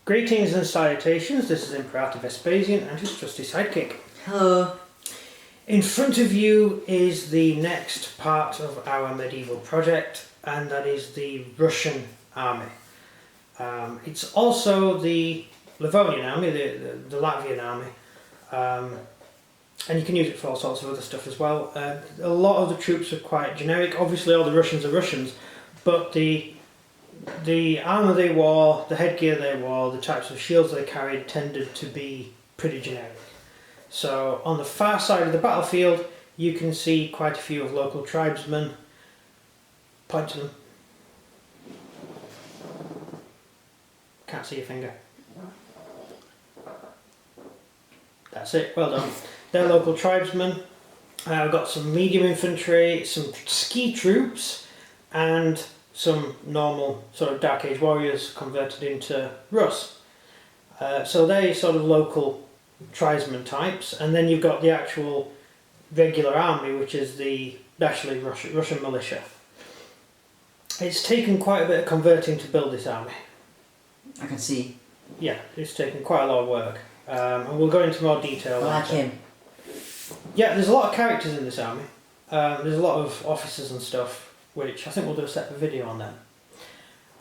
Greetings and salutations, this is Imperator Vespasian and his trusty sidekick. Hello. In front of you is the next part of our medieval project, and that is the Russian army. It's also the Livonian army, the Latvian army, and you can use it for all sorts of other stuff as well. A lot of the troops are quite generic. Obviously all the Russians are Russians, but the armour they wore, the headgear they wore, the types of shields they carried tended to be pretty generic. So on the far side of the battlefield you can see quite a few of local tribesmen. Point to them. Can't see your finger. That's it, well done. They're local tribesmen. I've got some medium infantry, some ski troops, and some normal sort of Dark Age warriors converted into Rus. So they're sort of local tribesman types, and then you've got the actual regular army, which is the actually Russian militia. It's taken quite a bit of converting to build this army. I can see. Yeah, it's taken quite a lot of work, and we'll go into more detail. Like him. Yeah, there's a lot of characters in this army. There's a lot of officers and stuff, which I think we'll do a separate video on them.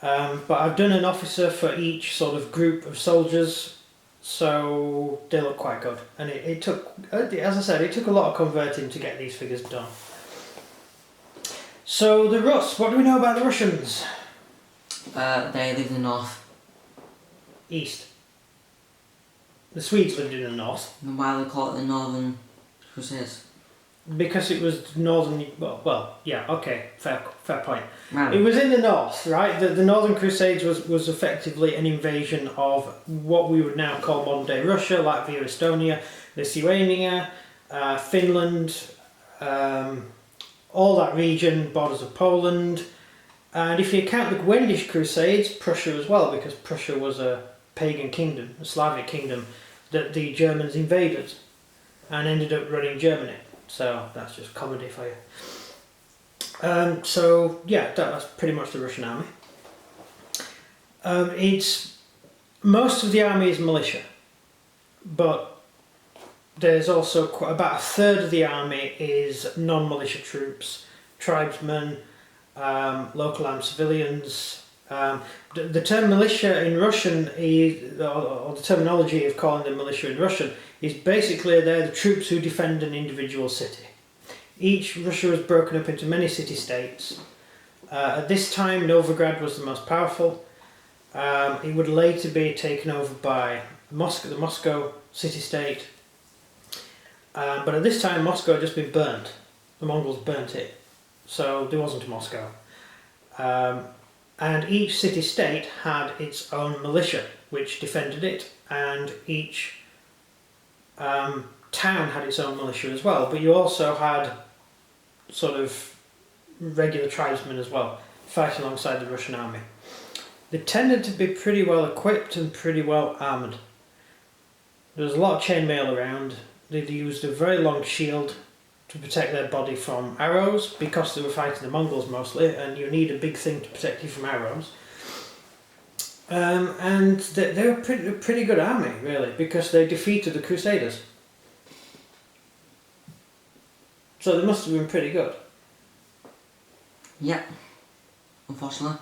But I've done an officer for each sort of group of soldiers, so they look quite good. And it took, as I said, it took a lot of converting to get these figures done. So the Rus, what do we know about the Russians? They live in the north. East. The Swedes lived in the north. And why they call it the Northern Crusades? Because it was northern, well, yeah, okay, fair point. Right. It was in the north, right? The Northern Crusades was effectively an invasion of what we would now call modern day Russia, Latvia, Estonia, Lithuania, Finland, all that region, borders of Poland. And if you count the Wendish Crusades, Prussia as well, because Prussia was a pagan kingdom, a Slavic kingdom, that the Germans invaded and ended up running Germany. So that's just comedy for you. So yeah, that's pretty much the Russian army. It's most of the army is militia, but there's also about a third of the army is non-militia troops, tribesmen, local armed civilians. The term militia in Russian is, or the terminology of calling them militia in Russian, is basically they're the troops who defend an individual city. Russia was broken up into many city-states. At this time, Novigrad was the most powerful. It would later be taken over by the Moscow city-state. But at this time, Moscow had just been burnt. The Mongols burnt it. So there wasn't a Moscow. And each city-state had its own militia, which defended it, and each town had its own militia as well. But you also had sort of regular tribesmen as well, fighting alongside the Russian army. They tended to be pretty well equipped and pretty well armoured. There was a lot of chainmail around. They used a very long shield to protect their body from arrows, because they were fighting the Mongols mostly, and you need a big thing to protect you from arrows. And they were a pretty good army, really, because they defeated the Crusaders. So they must have been pretty good. Yeah. Unfortunately.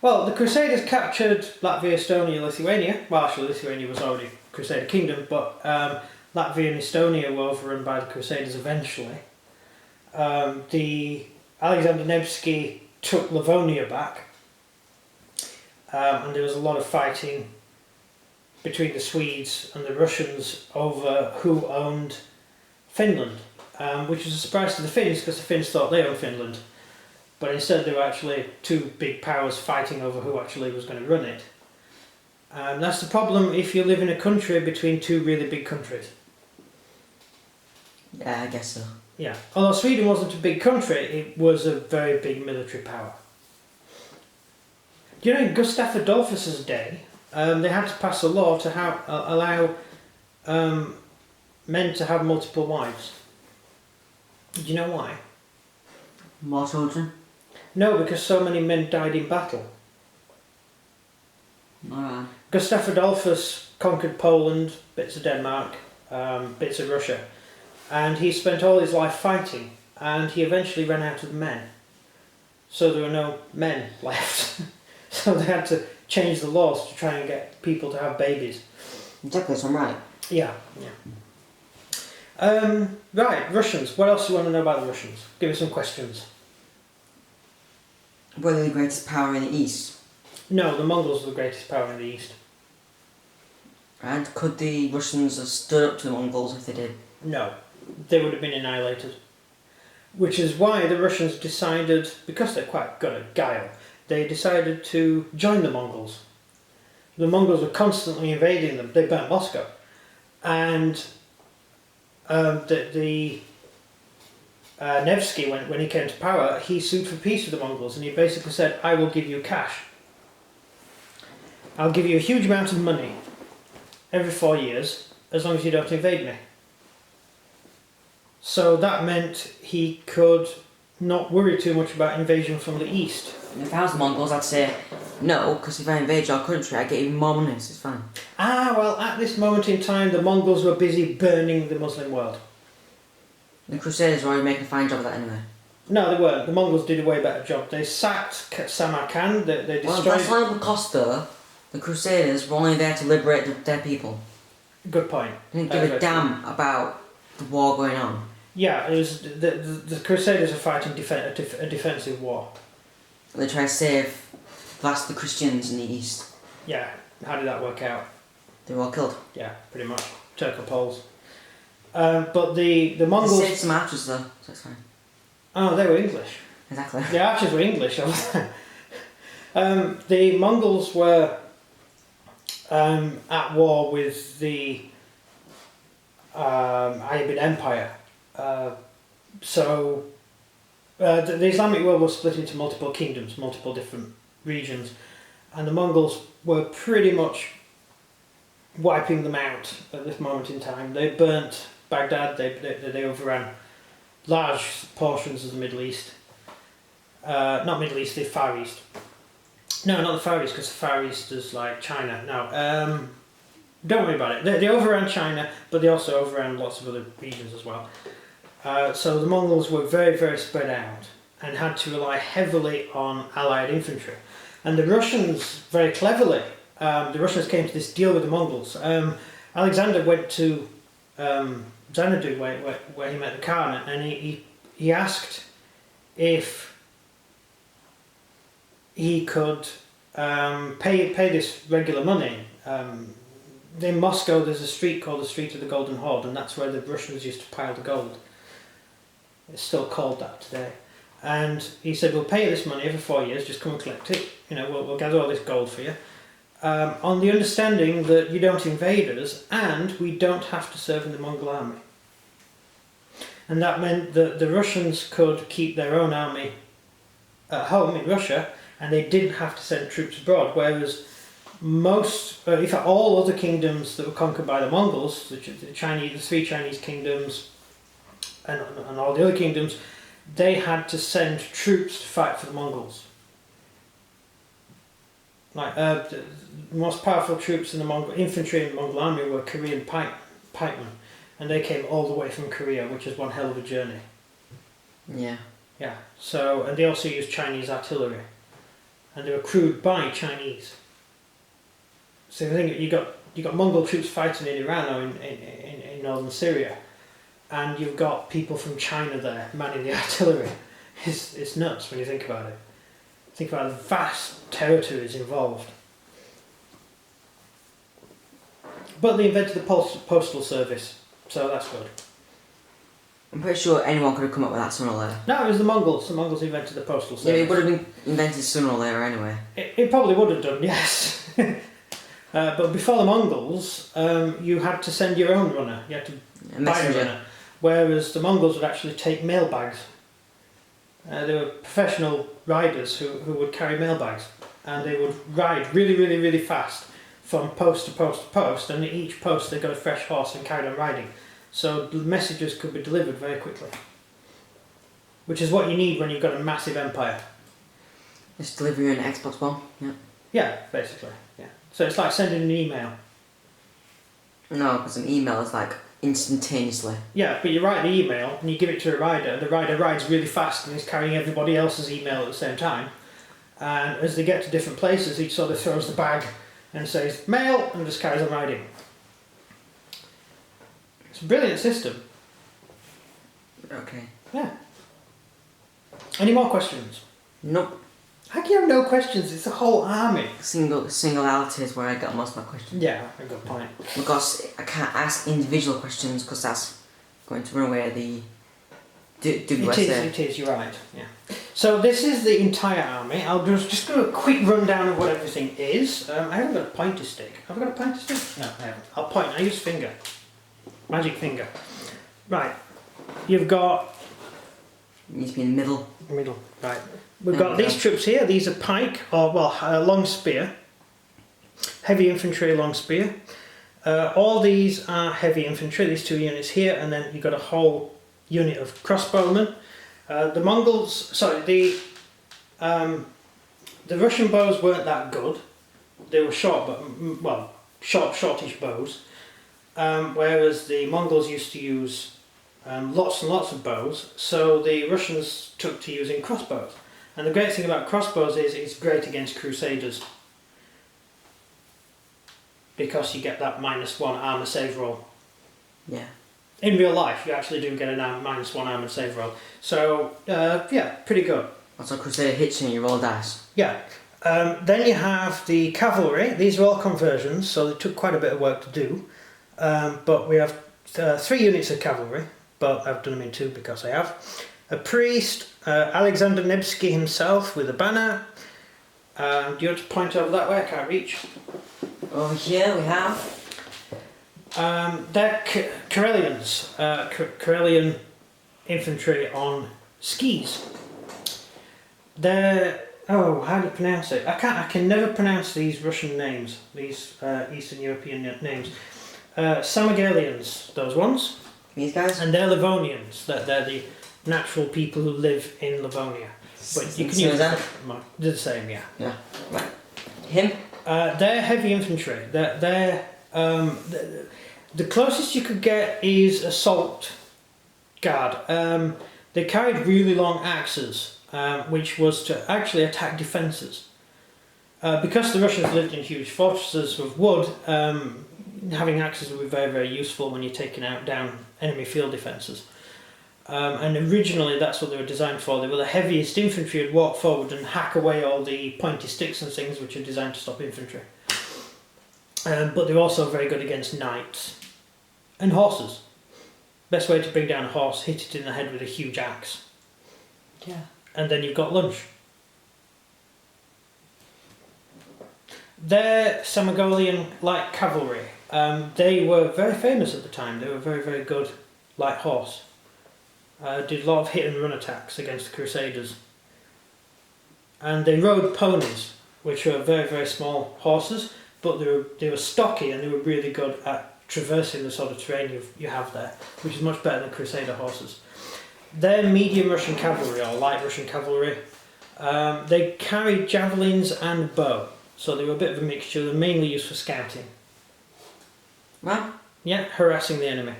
Well, the Crusaders captured Latvia, Estonia, Lithuania. Well, actually Lithuania was already a Crusader kingdom, but Latvia and Estonia were overrun by the Crusaders eventually. The Alexander Nevsky took Livonia back, and there was a lot of fighting between the Swedes and the Russians over who owned Finland, which was a surprise to the Finns, because the Finns thought they owned Finland, but instead there were actually two big powers fighting over who actually was going to run it. And that's the problem if you live in a country between two really big countries. Yeah, I guess so. Yeah, although Sweden wasn't a big country, it was a very big military power. Do you know in Gustav Adolphus's day, they had to pass a law to allow men to have multiple wives. Do you know why? More children? No, because so many men died in battle. Alright. Gustav Adolphus conquered Poland, bits of Denmark, bits of Russia, and he spent all his life fighting, and he eventually ran out of men. So there were no men left. So they had to change the laws to try and get people to have babies. Exactly, so I'm right. Yeah. Right, Russians. What else do you want to know about the Russians? Give me some questions. Were they the greatest power in the East? No, the Mongols were the greatest power in the East. And could the Russians have stood up to the Mongols if they did? No, they would have been annihilated. Which is why the Russians decided, because they're quite good at guile, they decided to join the Mongols. The Mongols were constantly invading them. They burnt Moscow. And Nevsky, when he came to power, he sued for peace with the Mongols, and he basically said, I will give you cash. I'll give you a huge amount of money every 4 years, as long as you don't invade me. So that meant he could not worry too much about invasion from the east. If I was the Mongols, I'd say no, because if I invade your country, I get even more money, so it's fine. Well, at this moment in time, the Mongols were busy burning the Muslim world. The Crusaders were already making a fine job of that anyway. No, they weren't. The Mongols did a way better job. They sacked Samarkand, they destroyed... Well, that's not even cost though. The Crusaders were only there to liberate their people. Good point. They didn't give a damn about the war going on. Yeah, it was the Crusaders are fighting a defensive war. They try to save the Christians in the East. Yeah, how did that work out? They were all killed. Yeah, pretty much. Turco-Poles. But the Mongols... They saved some archers though, so it's fine. Oh, they were English. Exactly. The archers were English over there. The Mongols were at war with the Ayyubid Empire. So the Islamic world was split into multiple kingdoms, multiple different regions, and the Mongols were pretty much wiping them out at this moment in time. They burnt Baghdad, they overran large portions of the Middle East. Not Middle East, the Far East. No, not the Far East, because the Far East is like China. No, don't worry about it. They overran China, but they also overran lots of other regions as well. So the Mongols were very, very spread out and had to rely heavily on Allied infantry. And the Russians, very cleverly, the Russians came to this deal with the Mongols. Alexander went to Xanadu, where he met the Khan, and he asked if he could pay this regular money. In Moscow there's a street called the Street of the Golden Horde, and that's where the Russians used to pile the gold. It's still called that today. And he said, we'll pay you this money every 4 years, just come and collect it. You know, we'll gather all this gold for you. On the understanding that you don't invade us, and we don't have to serve in the Mongol army. And that meant that the Russians could keep their own army at home in Russia, and they didn't have to send troops abroad, whereas most, in fact all other kingdoms that were conquered by the Mongols, the three Chinese kingdoms, and all the other kingdoms, they had to send troops to fight for the Mongols. Like the most powerful troops in the Mongol infantry in the Mongol army were Korean pikemen, and they came all the way from Korea, which is one hell of a journey. Yeah. Yeah. So, and they also used Chinese artillery, and they were crewed by Chinese. So you think you got Mongol troops fighting in Iran or in northern Syria, and you've got people from China there manning the artillery. It's nuts when you think about it. Think about the vast territories involved. But they invented the Postal Service, so that's good. I'm pretty sure anyone could have come up with that sooner or later. No, it was the Mongols. The Mongols invented the Postal Service. Yeah, it would have been invented sooner or later anyway. It probably would have done, yes. But before the Mongols, you had to send your own runner. You had to buy a runner. Whereas the Mongols would actually take mail bags. They were professional riders who would carry mail bags, and they would ride really, really, really fast from post to post to post, and at each post they got a fresh horse and carried on riding. So the messages could be delivered very quickly. Which is what you need when you've got a massive empire. Just deliver you an Xbox One, yeah. Yeah, basically, yeah. So it's like sending an email. No, because an email is like instantaneously. Yeah, but you write the email and you give it to a rider, and the rider rides really fast and is carrying everybody else's email at the same time. And as they get to different places, each sort of throws the bag and says, mail, and just carries on riding. It's a brilliant system. Okay. Yeah. Any more questions? Nope. How can you have no questions? It's a whole army. Singularity is where I got most of my questions. Yeah, a good point. Because I can't ask individual questions because that's going to run away the It is, you're right. Yeah. So this is the entire army. I'll just do a quick rundown of what everything is. I haven't got a pointer stick. Have I got a pointer stick? No, I haven't. I'll point. I use finger. Magic finger. Right. You've got... It needs to be in the middle. Middle. Right. We've got these troops here. These are pike, or long spear. Heavy infantry, long spear. All these are heavy infantry, these two units here, and then you've got a whole unit of crossbowmen. The Mongols, the Russian bows weren't that good. They were short, but shortish bows. Whereas the Mongols used to use lots and lots of bows, so the Russians took to using crossbows. And the great thing about crossbows is it's great against crusaders, because you get that -1 armour save roll. Yeah. In real life, you actually do get a -1 armour save roll. So, yeah, pretty good. Also, Crusader hits you and you roll dice. Yeah. Then you have the cavalry. These are all conversions, so they took quite a bit of work to do. But we have 3 units of cavalry, but I've done them in 2 because I have. A priest, Alexander Nevsky himself with a banner. Do you want to point over that way? I can't reach. Over here we have... They're Karelians, Karelian infantry on skis. They're... Oh, how do you pronounce it? I can never pronounce these Russian names, these Eastern European names. Samogalians, those ones. These guys? And they're Livonians. They're the natural people who live in Livonia. But you can use that. They're the same, yeah. Yeah. Right. Him? They're heavy infantry. The closest you could get is assault guard. They carried really long axes, which was to actually attack defences. Because the Russians lived in huge fortresses of wood, having axes would be very, very useful when you're taking down enemy field defences. And originally that's what they were designed for. They were the heaviest infantry who'd walk forward and hack away all the pointy sticks and things which are designed to stop infantry. But they're also very good against knights and horses. Best way to bring down a horse, hit it in the head with a huge axe. Yeah. And then you've got lunch. They're Samogalian light cavalry. They were very famous at the time. They were very, very good light horse. Did a lot of hit and run attacks against the Crusaders. And they rode ponies, which were very, very small horses, but they were stocky and they were really good at traversing the sort of terrain you have there, which is much better than Crusader horses. They're medium Russian cavalry, or light Russian cavalry. They carried javelins and bow, so they were a bit of a mixture. They're mainly used for scouting. Well? Yeah, harassing the enemy.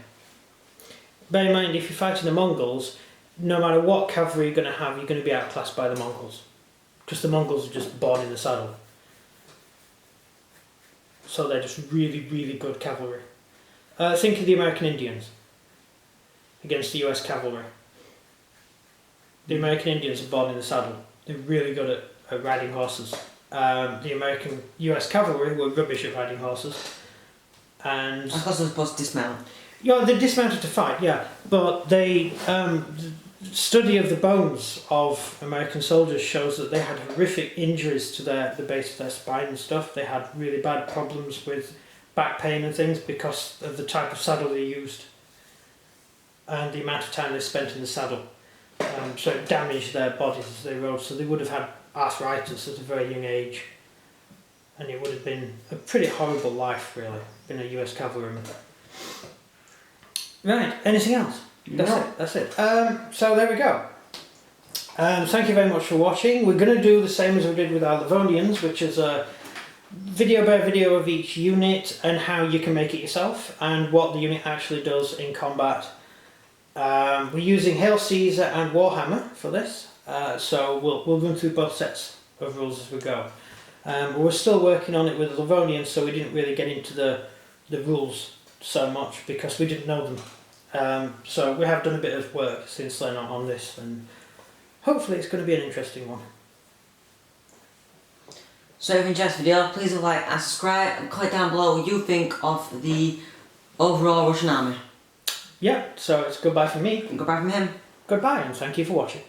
Bear in mind, if you're fighting the Mongols, no matter what cavalry you're going to have, you're going to be outclassed by the Mongols. Because the Mongols are just born in the saddle. So they're just really, really good cavalry. Think of the American Indians against the US cavalry. The American Indians are born in the saddle. They're really good at riding horses. The US cavalry were rubbish at riding horses. And Because they're supposed to dismount. yeah, they dismounted to fight, yeah, but the study of the bones of American soldiers shows that they had horrific injuries to the base of their spine and stuff. They had really bad problems with back pain and things because of the type of saddle they used and the amount of time they spent in the saddle. So it damaged their bodies as they rode, so they would have had arthritis at a very young age. And it would have been a pretty horrible life, really, being a US cavalryman. Right, anything else? That's it. So there we go. Thank you very much for watching. We're going to do the same as we did with our Livonians, which is video by video of each unit and how you can make it yourself and what the unit actually does in combat. We're using Hail Caesar and Warhammer for this, so we'll run through both sets of rules as we go. We're still working on it with Livonian, so we didn't really get into the rules so much because we didn't know them. So we have done a bit of work since then on this, and hopefully it's going to be an interesting one. So if you enjoyed this video, please like and subscribe and comment down below what you think of the overall Russian army. Yeah, so it's goodbye from me. And goodbye from him. Goodbye, and thank you for watching.